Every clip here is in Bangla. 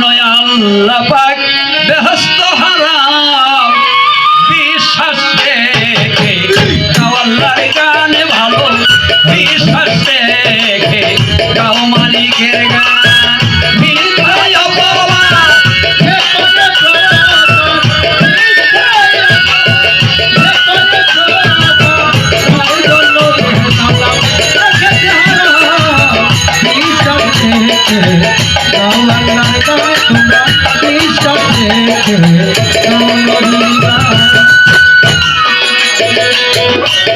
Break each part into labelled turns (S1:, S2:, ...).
S1: নয় আল্লাহ পাক বেহেশত হারাম বিশ্বাস রেখে গাও আল্লাহর গানে ভালো বিশ্বাস রেখে গাও মালিকের গান মিথ্যায় অপবাদ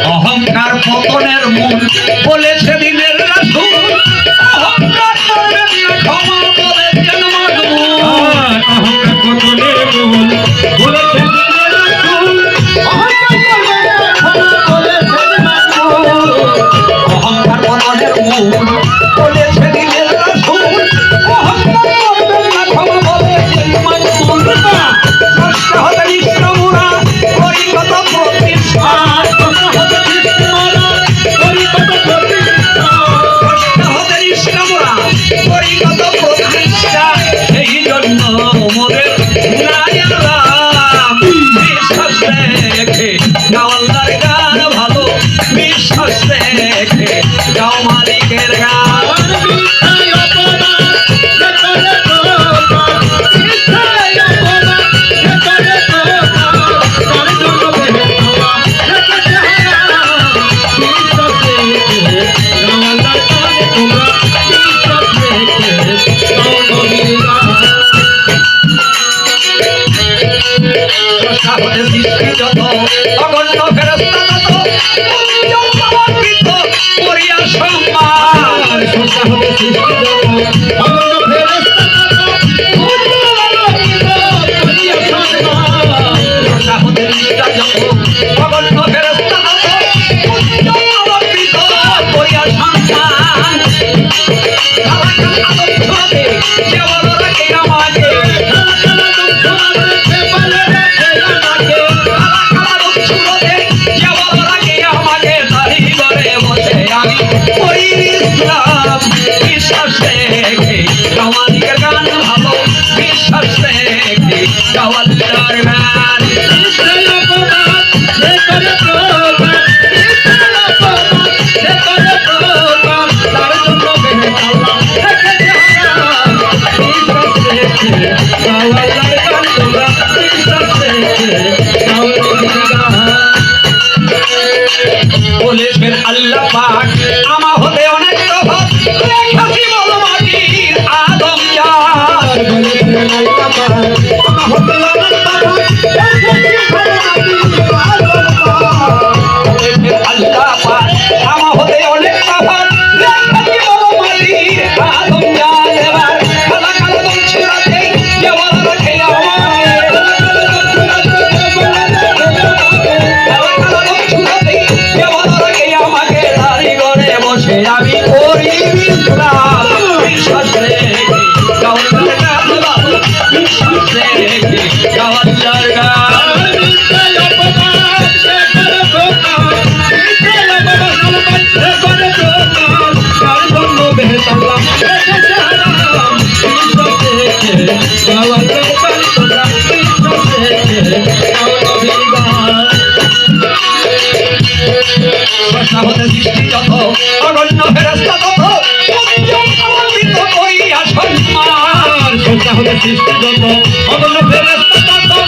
S1: অহংকার পতনের মূল বলেছে দিনের রাসূল অহংকার করবেন না ক্ষমা বলেছেন মজবুর অহংকার পতনের মূল বলেছে দিনের রাসূল অহংকার করবেন না ক্ষমা বলেছেন মজবুর অহংকার পতনের মূল বলেছে দিনের রাসূল অহংকার করবেন না ক্ষমা বলেছেন মজবুর কষ্ট হতে নিঃশ্রমরা করি কত প্রতিষ্ঠা সেই জন্য মোদের বিশ্বাস রেখে গাও আল্লাহর গান ভালো বিশ্বাস রেখে গাও মালিকের গান সৃষ্টি যত অগণ্য ফেরেশতা তত করিয়া সম্মান সৃষ্টি যত অগণ্য ফেরেশতা তত করিয়া সম্মান অগণ্য ফেরেশতা তত করিয়া সম্মান বিশ্বাস রেখে গাও মালিকের গান ভালো বিশ্বাস রেখে গাও আল্লাহর গান বলেছেন আল্লাহ পাক আমা হতে অনেক তফাৎ রেখেছি বল মাটির আদম জাত বলেছেন আল্লাহ পাক আমা হতে অনেক তফাৎ রেখেছি বল মাটির আদম জাত বলেছেন আল্লাহ পাক আমা হতে অনেক তফাৎ রেখেছি বল মাটির আদম জাত এবার কালা কালা দম ছুড়াতে যে বলা রাখে আমি করি বিশ্বাস রেখে গাও আল্লাহর গান ভালো বিশ্বাস রেখে গাও আল্লাহর গান সৃষ্টি যত অগণ্য ফেরেশতা তত করিয়া সম্মান সৃষ্টি যত অগণ্য ফেরেশতা তত